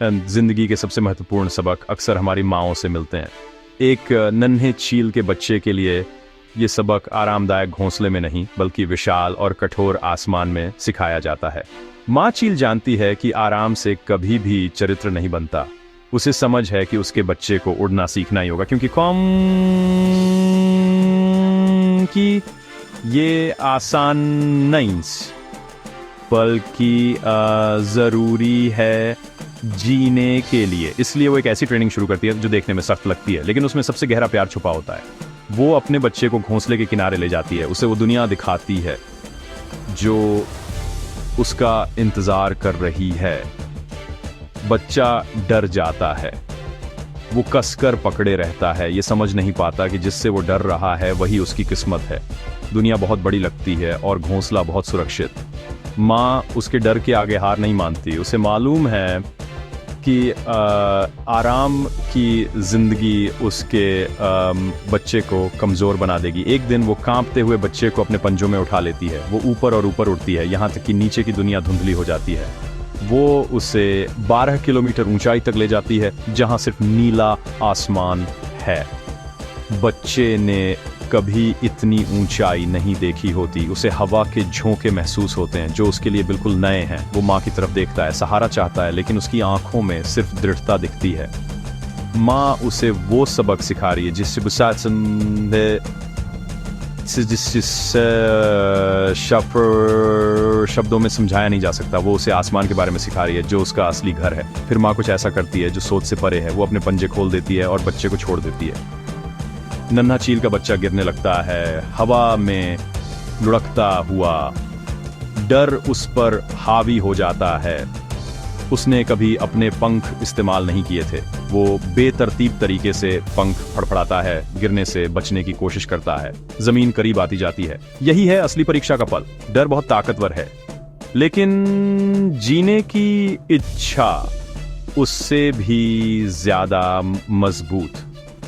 जिंदगी के सबसे महत्वपूर्ण सबक अक्सर हमारी माँओं से मिलते हैं। एक नन्हे चील के बच्चे के लिए ये सबक आरामदायक घोंसले में नहीं बल्कि विशाल और कठोर आसमान में सिखाया जाता है। माँ चील जानती है कि आराम से कभी भी चरित्र नहीं बनता। उसे समझ है कि उसके बच्चे को उड़ना सीखना ही होगा, क्योंकि कि ये आसान नहीं बल्कि ज़रूरी है जीने के लिए। इसलिए वो एक ऐसी ट्रेनिंग शुरू करती है जो देखने में सख्त लगती है, लेकिन उसमें सबसे गहरा प्यार छुपा होता है। वो अपने बच्चे को घोंसले के किनारे ले जाती है, उसे वो दुनिया दिखाती है जो उसका इंतजार कर रही है। बच्चा डर जाता है, वो कसकर पकड़े रहता है, ये समझ नहीं पाता कि जिससे वो डर रहा है वही उसकी किस्मत है। दुनिया बहुत बड़ी लगती है और घोंसला बहुत सुरक्षित। माँ उसके डर के आगे हार नहीं मानती। उसे मालूम है कि आराम की जिंदगी उसके बच्चे को कमज़ोर बना देगी। एक दिन वो कांपते हुए बच्चे को अपने पंजों में उठा लेती है। वो ऊपर और ऊपर उड़ती है, यहाँ तक कि नीचे की दुनिया धुंधली हो जाती है। वो उसे 12 किलोमीटर ऊंचाई तक ले जाती है, जहाँ सिर्फ नीला आसमान है। बच्चे ने कभी इतनी ऊंचाई नहीं देखी होती। उसे हवा के झोंके महसूस होते हैं जो उसके लिए बिल्कुल नए हैं। वो माँ की तरफ देखता है, सहारा चाहता है, लेकिन उसकी आंखों में सिर्फ दृढ़ता दिखती है। माँ उसे वो सबक सिखा रही है जिससे शब्दों में समझाया नहीं जा सकता। वो उसे आसमान के बारे में सिखा रही है जो उसका असली घर है। फिर माँ कुछ ऐसा करती है जो सोच से परे है। वो अपने पंजे खोल देती है और बच्चे को छोड़ देती है। नन्हा चील का बच्चा गिरने लगता है, हवा में लुढ़कता हुआ। डर उस पर हावी हो जाता है। उसने कभी अपने पंख इस्तेमाल नहीं किए थे। वो बेतरतीब तरीके से पंख फड़फड़ाता है, गिरने से बचने की कोशिश करता है। जमीन करीब आती जाती है। यही है असली परीक्षा का पल। डर बहुत ताकतवर है, लेकिन जीने की इच्छा उससे भी ज्यादा मजबूत।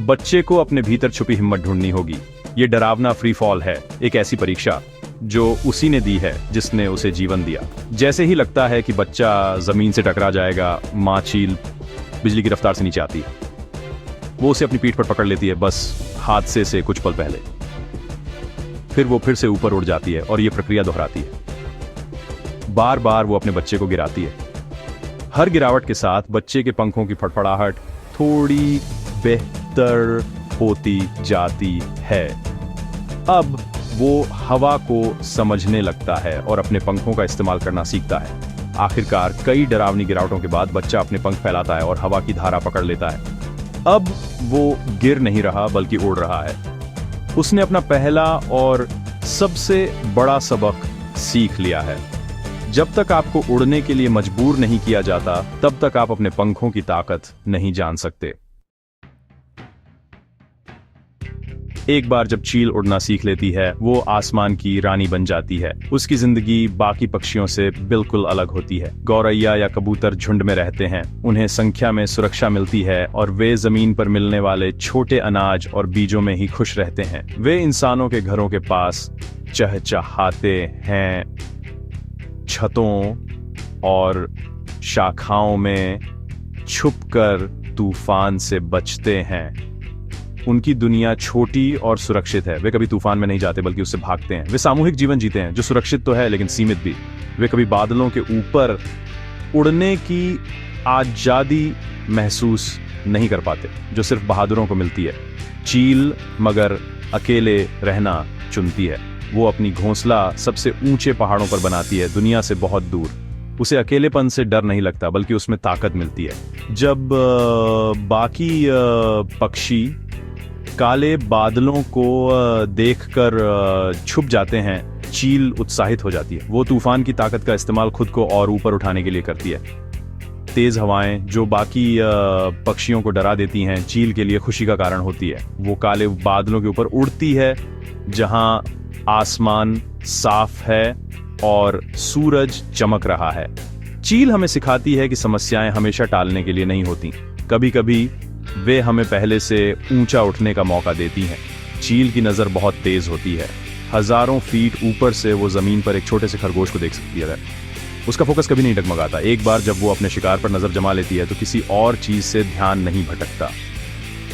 बच्चे को अपने भीतर छुपी हिम्मत ढूंढनी होगी। ये डरावना फ्री फॉल है, एक ऐसी परीक्षा जो उसी ने दी है जिसने उसे जीवन दिया। जैसे ही लगता है कि बच्चा जमीन से टकरा जाएगा, माँ चील बिजली की रफ्तार से नीचे आती है। वो उसे अपनी पीठ पर पकड़ लेती है, बस हादसे से कुछ पल पहले। फिर वो फिर से ऊपर उड़ जाती है और ये प्रक्रिया दोहराती है। बार बार वो अपने बच्चे को गिराती है। हर गिरावट के साथ बच्चे के पंखों की फड़फड़ाहट थोड़ी बेहतर होती जाती है। अब वो हवा को समझने लगता है और अपने पंखों का इस्तेमाल करना सीखता है। आखिरकार कई डरावनी गिरावटों के बाद बच्चा अपने पंख फैलाता है और हवा की धारा पकड़ लेता है। अब वो गिर नहीं रहा बल्कि उड़ रहा है। उसने अपना पहला और सबसे बड़ा सबक सीख लिया है। जब तक आपको उड़ने के लिए मजबूर नहीं किया जाता, तब तक आप अपने पंखों की ताकत नहीं जान सकते। एक बार जब चील उड़ना सीख लेती है, वो आसमान की रानी बन जाती है। उसकी जिंदगी बाकी पक्षियों से बिल्कुल अलग होती है। गौरैया या कबूतर झुंड में रहते हैं, उन्हें संख्या में सुरक्षा मिलती है और वे जमीन पर मिलने वाले छोटे अनाज और बीजों में ही खुश रहते हैं। वे इंसानों के घरों के पास चहचहाते हैं, छतों और शाखाओं में छुपकर तूफान से बचते हैं। उनकी दुनिया छोटी और सुरक्षित है। वे कभी तूफान में नहीं जाते बल्कि उससे भागते हैं। वे सामूहिक जीवन जीते हैं जो सुरक्षित तो है लेकिन सीमित भी। वे कभी बादलों के ऊपर उड़ने की आजादी महसूस नहीं कर पाते जो सिर्फ बहादुरों को मिलती है। चील मगर अकेले रहना चुनती है। वो अपनी घोंसला सबसे ऊंचे पहाड़ों पर बनाती है, दुनिया से बहुत दूर। उसे अकेलेपन से डर नहीं लगता बल्कि उसमें ताकत मिलती है। जब बाकी पक्षी काले बादलों को देखकर छुप जाते हैं, चील उत्साहित हो जाती है। वो तूफान की ताकत का इस्तेमाल खुद को और ऊपर उठाने के लिए करती है। तेज हवाएं जो बाकी पक्षियों को डरा देती हैं, चील के लिए खुशी का कारण होती है। वो काले बादलों के ऊपर उड़ती है जहां आसमान साफ है और सूरज चमक रहा है। चील हमें सिखाती है कि समस्याएं हमेशा टालने के लिए नहीं होती। कभी कभी वे हमें पहले से ऊंचा उठने का मौका देती हैं। चील की नजर बहुत तेज होती है। हजारों फीट ऊपर से वो जमीन पर एक छोटे से खरगोश को देख सकती है। उसका फोकस कभी नहीं डगमगाता। एक बार जब वो अपने शिकार पर नजर जमा लेती है तो किसी और चीज से ध्यान नहीं भटकता।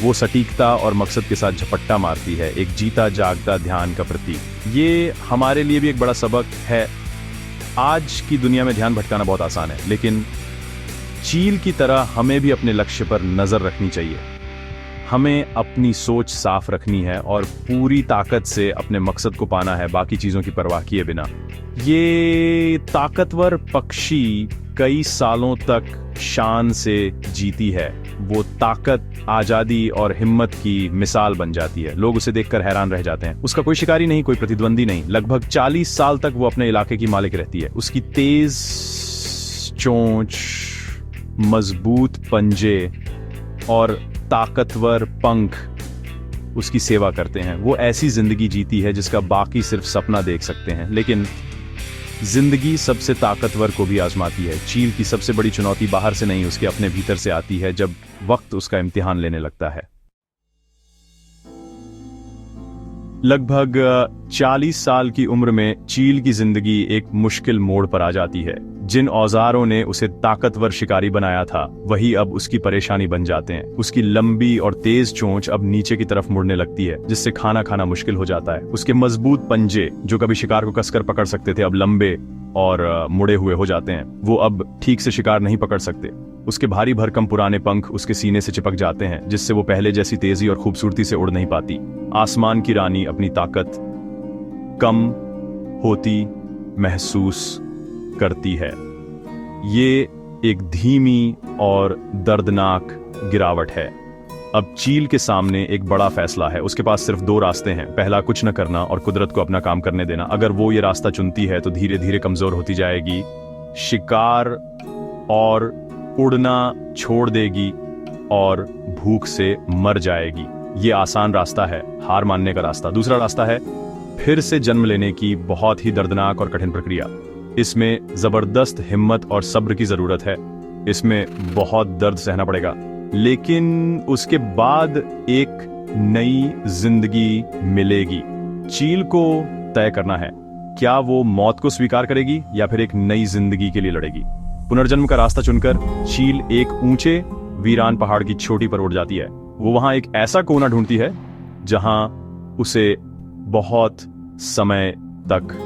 वो सटीकता और मकसद के साथ झपट्टा मारती है, एक जीता जागता ध्यान का प्रतीक। ये हमारे लिए भी एक बड़ा सबक है। आज की दुनिया में ध्यान भटकाना बहुत आसान है, लेकिन चील की तरह हमें भी अपने लक्ष्य पर नजर रखनी चाहिए। हमें अपनी सोच साफ रखनी है और पूरी ताकत से अपने मकसद को पाना है, बाकी चीजों की परवाह किए बिना। ये ताकतवर पक्षी कई सालों तक शान से जीती है। वो ताकत, आजादी और हिम्मत की मिसाल बन जाती है। लोग उसे देखकर हैरान रह जाते हैं। उसका कोई शिकारी नहीं, कोई प्रतिद्वंदी नहीं। लगभग 40 साल तक वो अपने इलाके की मालिक रहती है। उसकी तेज चोंच, मजबूत पंजे और ताकतवर पंख उसकी सेवा करते हैं। वो ऐसी जिंदगी जीती है जिसका बाकी सिर्फ सपना देख सकते हैं। लेकिन जिंदगी सबसे ताकतवर को भी आजमाती है। चील की सबसे बड़ी चुनौती बाहर से नहीं, उसके अपने भीतर से आती है, जब वक्त उसका इम्तिहान लेने लगता है। लगभग 40 साल की उम्र में चील की जिंदगी एक मुश्किल मोड़ पर आ जाती है। जिन औजारों ने उसे ताकतवर शिकारी बनाया था, वही अब उसकी परेशानी बन जाते हैं। उसकी लंबी और तेज चोंच अब नीचे की तरफ मुड़ने लगती है, जिससे खाना खाना मुश्किल हो जाता है। उसके मजबूत पंजे, जो कभी शिकार को कसकर पकड़ सकते थे, अब लंबे और मुड़े हुए हो जाते हैं। वो अब ठीक से शिकार नहीं पकड़ सकते। उसके भारी भरकम पुराने पंख उसके सीने से चिपक जाते हैं, जिससे वो पहले जैसी तेजी और खूबसूरती से उड़ नहीं पाती। आसमान की रानी अपनी ताकत कम होती महसूस करती है। ये एक धीमी और दर्दनाक गिरावट है। अब चील के सामने एक बड़ा फैसला है। उसके पास सिर्फ 2 रास्ते हैं। पहला, कुछ न करना और कुदरत को अपना काम करने देना। अगर वो ये रास्ता चुनती है तो धीरे धीरे कमजोर होती जाएगी, शिकार और उड़ना छोड़ देगी और भूख से मर जाएगी। ये आसान रास्ता है, हार मानने का रास्ता। दूसरा रास्ता है फिर से जन्म लेने की बहुत ही दर्दनाक और कठिन प्रक्रिया। इसमें जबरदस्त हिम्मत और सब्र की जरूरत है। इसमें बहुत दर्द सहना पड़ेगा, लेकिन उसके बाद एक नई जिंदगी मिलेगी। चील को तय करना है, क्या वो मौत को स्वीकार करेगी या फिर एक नई जिंदगी के लिए लड़ेगी। पुनर्जन्म का रास्ता चुनकर चील एक ऊंचे वीरान पहाड़ की चोटी पर उड़ जाती है। वो वहां एक ऐसा कोना ढूंढती है जहां उसे बहुत समय तक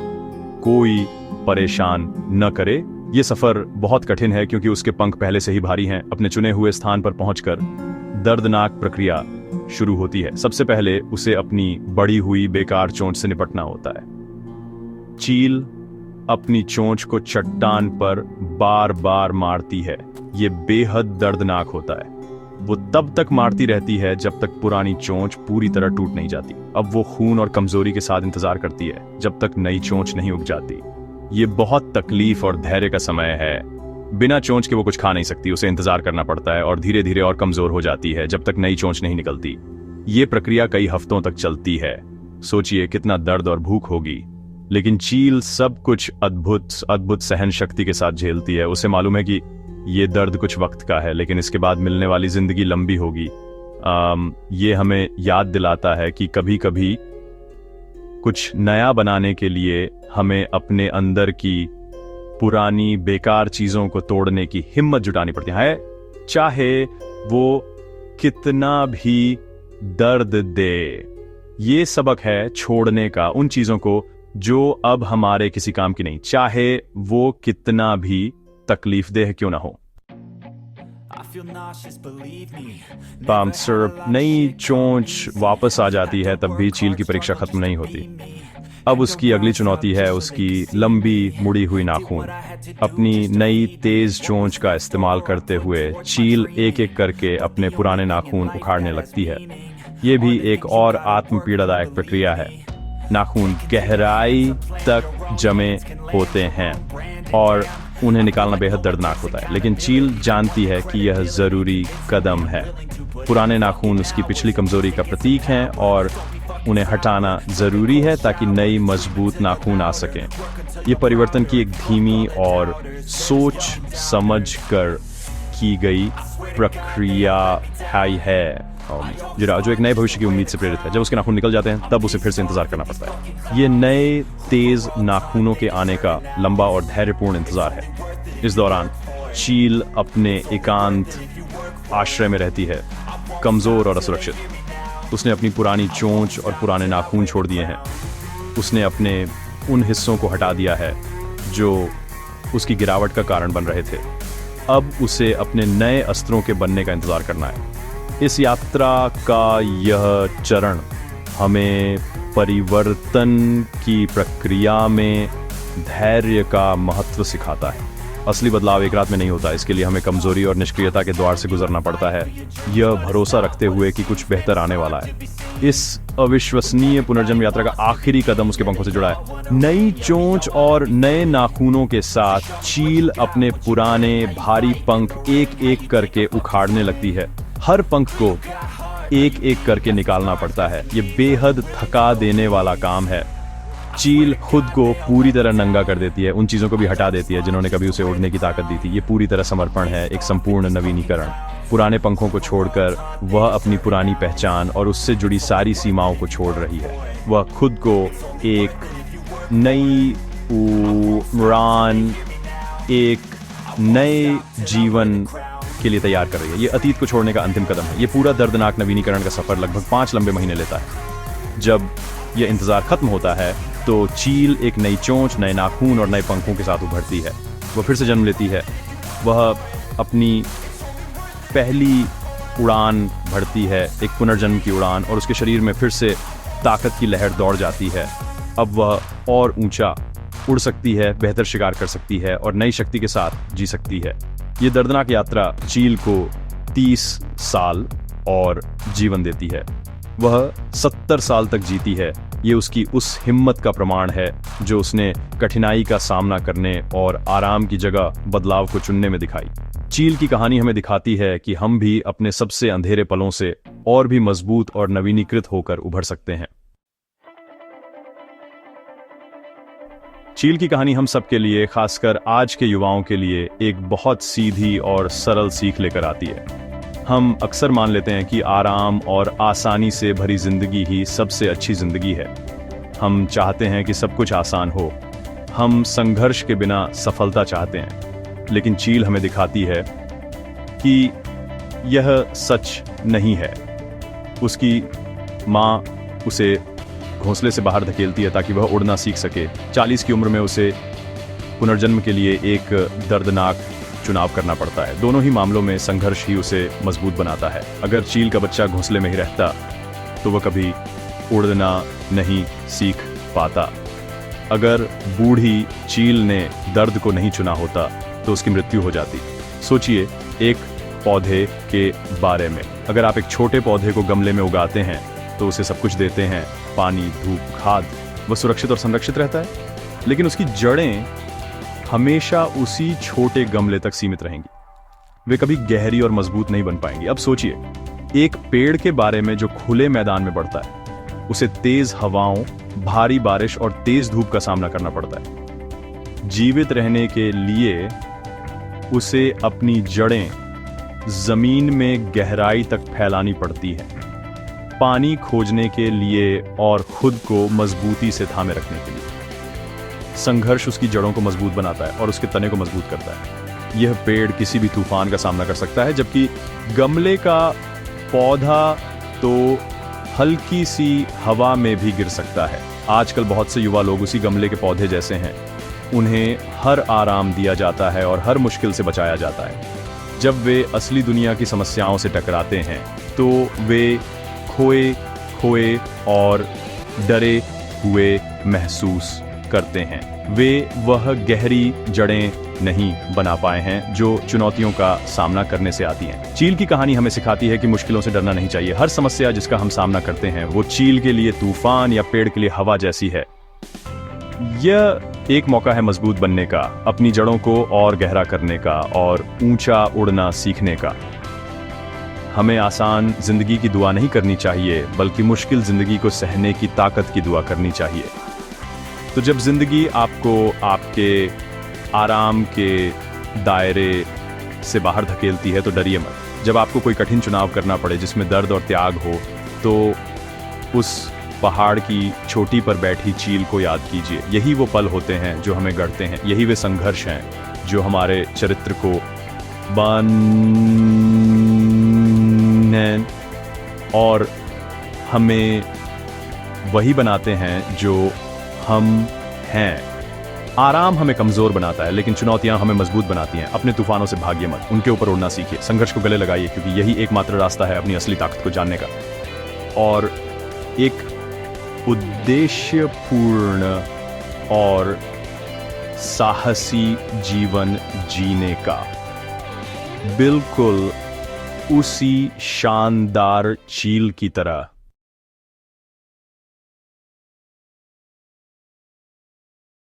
कोई परेशान न करे। ये सफर बहुत कठिन है क्योंकि उसके पंख पहले से ही भारी हैं। अपने चुने हुए स्थान पर पहुंचकर दर्दनाक प्रक्रिया शुरू होती है। सबसे पहले उसे अपनी बढ़ी हुई बेकार चोंच से निपटना होता है। चील अपनी चोंच को चट्टान पर बार बार मारती है। ये बेहद दर्दनाक होता है। वो तब तक मारती रहती है जब तक पुरानी चोंच पूरी तरह टूट नहीं जाती। अब वो खून और कमजोरी के साथ इंतजार करती है जब तक नई चोंच नहीं उग जाती। ये बहुत तकलीफ और धैर्य का समय है। बिना चोंच के वो कुछ खा नहीं सकती, उसे इंतजार करना पड़ता है और धीरे धीरे और कमजोर हो जाती है जब तक नई चोंच नहीं निकलती। ये प्रक्रिया कई हफ्तों तक चलती है। सोचिए कितना दर्द और भूख होगी। लेकिन चील सब कुछ अद्भुत सहन शक्ति के साथ झेलती है। उसे मालूम है कि ये दर्द कुछ वक्त का है, लेकिन इसके बाद मिलने वाली जिंदगी लंबी होगी। ये हमें याद दिलाता है कि कभी कभी कुछ नया बनाने के लिए हमें अपने अंदर की पुरानी बेकार चीजों को तोड़ने की हिम्मत जुटानी पड़ती है, चाहे वो कितना भी दर्द दे। ये सबक है छोड़ने का, उन चीजों को जो अब हमारे किसी काम की नहीं, चाहे वो कितना भी तकलीफदेह क्यों ना हो। पाम सिरप, नई चोंच वापस आ जाती है, तब भी चील की परीक्षा खत्म नहीं होती। अब उसकी अगली चुनौती है उसकी लंबी मुड़ी हुई नाखून। अपनी नई तेज चोंच का इस्तेमाल करते हुए चील एक एक करके अपने पुराने नाखून उखाड़ने लगती है। ये भी एक और आत्मपीड़ादायक प्रक्रिया है। नाखून गहराई तक जमे होते हैं और उन्हें निकालना बेहद दर्दनाक होता है, लेकिन चील जानती है कि यह जरूरी कदम है। पुराने नाखून उसकी पिछली कमजोरी का प्रतीक हैं और उन्हें हटाना जरूरी है ताकि नई मजबूत नाखून आ सकें। ये परिवर्तन की एक धीमी और सोच समझ कर की गई प्रक्रिया है। जो एक नए भविष्य की उम्मीद से प्रेरित है। जब उसके नाखून निकल जाते हैं तब उसे फिर से इंतजार करना पड़ता है। ये नए तेज नाखूनों के आने का लंबा और धैर्यपूर्ण इंतजार है। इस दौरान चील अपने एकांत आश्रय में रहती है, कमजोर और असुरक्षित। उसने अपनी पुरानी चोंच और पुराने नाखून छोड़ दिए हैं। उसने अपने उन हिस्सों को हटा दिया है जो उसकी गिरावट का कारण बन रहे थे। अब उसे अपने नए अस्त्रों के बनने का इंतजार करना है। इस यात्रा का यह चरण हमें परिवर्तन की प्रक्रिया में धैर्य का महत्व सिखाता है। असली बदलाव एक रात में नहीं होता, इसके लिए हमें कमजोरी और निष्क्रियता के द्वार से गुजरना पड़ता है, यह भरोसा रखते हुए कि कुछ बेहतर आने वाला है। इस अविश्वसनीय पुनर्जन्म यात्रा का आखिरी कदम उसके पंखों से जुड़ा है। नई चोंच और नए नाखूनों के साथ चील अपने पुराने भारी पंख एक एक करके उखाड़ने लगती है। हर पंख को एक एक करके निकालना पड़ता है। ये बेहद थका देने वाला काम है। चील खुद को पूरी तरह नंगा कर देती है, उन चीजों को भी हटा देती है जिन्होंने कभी उसे उड़ने की ताकत दी थी। ये पूरी तरह समर्पण है, एक संपूर्ण नवीनीकरण। पुराने पंखों को छोड़कर वह अपनी पुरानी पहचान और उससे जुड़ी सारी सीमाओं को छोड़ रही है। वह खुद को एक नई उड़ान, एक नए जीवन के लिए तैयार कर रही है। ये अतीत को छोड़ने का अंतिम कदम है। ये पूरा दर्दनाक नवीनीकरण का सफर लगभग 5 लंबे महीने लेता है। जब यह इंतजार खत्म होता है तो चील एक नई चोंच, नए नाखून और नए पंखों के साथ उभरती है। वह फिर से जन्म लेती है। वह अपनी पहली उड़ान भरती है, एक पुनर्जन्म की उड़ान, और उसके शरीर में फिर से ताकत की लहर दौड़ जाती है। अब वह और ऊंचा उड़ सकती है, बेहतर शिकार कर सकती है और नई शक्ति के साथ जी सकती है। ये दर्दनाक यात्रा चील को 30 साल और जीवन देती है। वह 70 साल तक जीती है। ये उसकी उस हिम्मत का प्रमाण है जो उसने कठिनाई का सामना करने और आराम की जगह बदलाव को चुनने में दिखाई। चील की कहानी हमें दिखाती है कि हम भी अपने सबसे अंधेरे पलों से और भी मजबूत और नवीनीकृत होकर उभर सकते हैं। चील की कहानी हम सबके लिए, खासकर आज के युवाओं के लिए, एक बहुत सीधी और सरल सीख लेकर आती है। हम अक्सर मान लेते हैं कि आराम और आसानी से भरी जिंदगी ही सबसे अच्छी जिंदगी है। हम चाहते हैं कि सब कुछ आसान हो। हम संघर्ष के बिना सफलता चाहते हैं। लेकिन चील हमें दिखाती है कि यह सच नहीं है। उसकी माँ उसे घोंसले से बाहर धकेलती है ताकि वह उड़ना सीख सके। 40 की उम्र में उसे पुनर्जन्म के लिए एक दर्दनाक चुनाव करना पड़ता है। दोनों ही मामलों में संघर्ष ही उसे मजबूत बनाता है। अगर चील का बच्चा घोंसले में ही रहता तो वह कभी उड़ना नहीं सीख पाता। अगर बूढ़ी चील ने दर्द को नहीं चुना होता तो उसकी मृत्यु हो जाती। सोचिए एक पौधे के बारे में। अगर आप एक छोटे पौधे को गमले में उगाते हैं तो उसे सब कुछ देते हैं, पानी, धूप, खाद, वह सुरक्षित और संरक्षित रहता है। लेकिन उसकी जड़ें हमेशा उसी छोटे गमले तक सीमित रहेंगी। वे कभी गहरी और मजबूत नहीं बन पाएंगी। अब सोचिए एक पेड़ के बारे में जो खुले मैदान में बढ़ता है, उसे तेज हवाओं, भारी बारिश और तेज धूप का सामना करना पड़ता है। जीवित रहने के लिए उसे अपनी जड़ें जमीन में गहराई तक फैलानी पड़ती है, पानी खोजने के लिए और खुद को मजबूती से थामे रखने के लिए। संघर्ष उसकी जड़ों को मजबूत बनाता है और उसके तने को मजबूत करता है। यह पेड़ किसी भी तूफान का सामना कर सकता है, जबकि गमले का पौधा तो हल्की सी हवा में भी गिर सकता है। आजकल बहुत से युवा लोग उसी गमले के पौधे जैसे हैं। उन्हें हर आराम दिया जाता है और हर मुश्किल से बचाया जाता है। जब वे असली दुनिया की समस्याओं से टकराते हैं तो वे खोए और डरे हुए महसूस करते हैं। वे वह गहरी जड़ें नहीं बना पाए हैं जो चुनौतियों का सामना करने से आती हैं। चील की कहानी हमें सिखाती है कि मुश्किलों से डरना नहीं चाहिए। हर समस्या जिसका हम सामना करते हैं वो चील के लिए तूफान या पेड़ के लिए हवा जैसी है। यह एक मौका है मजबूत बनने का, अपनी जड़ों को और गहरा करने का और ऊंचा उड़ना सीखने का। हमें आसान जिंदगी की दुआ नहीं करनी चाहिए, बल्कि मुश्किल जिंदगी को सहने की ताकत की दुआ करनी चाहिए। तो जब जिंदगी आपको आपके आराम के दायरे से बाहर धकेलती है तो डरिए मत। जब आपको कोई कठिन चुनाव करना पड़े जिसमें दर्द और त्याग हो, तो उस पहाड़ की चोटी पर बैठी चील को याद कीजिए। यही वो पल होते हैं जो हमें गढ़ते हैं, यही वे संघर्ष हैं जो हमारे चरित्र को बनाने और हमें वही बनाते हैं जो हम हैं। आराम हमें कमजोर बनाता है, लेकिन चुनौतियां हमें मजबूत बनाती हैं। अपने तूफानों से भागिए मत, उनके ऊपर उड़ना सीखिए, संघर्ष को गले लगाइए, क्योंकि यही एकमात्र रास्ता है अपनी असली ताकत को जानने का और एक उद्देश्यपूर्ण और साहसी जीवन जीने का। बिल्कुल उसी शानदार चील की तरह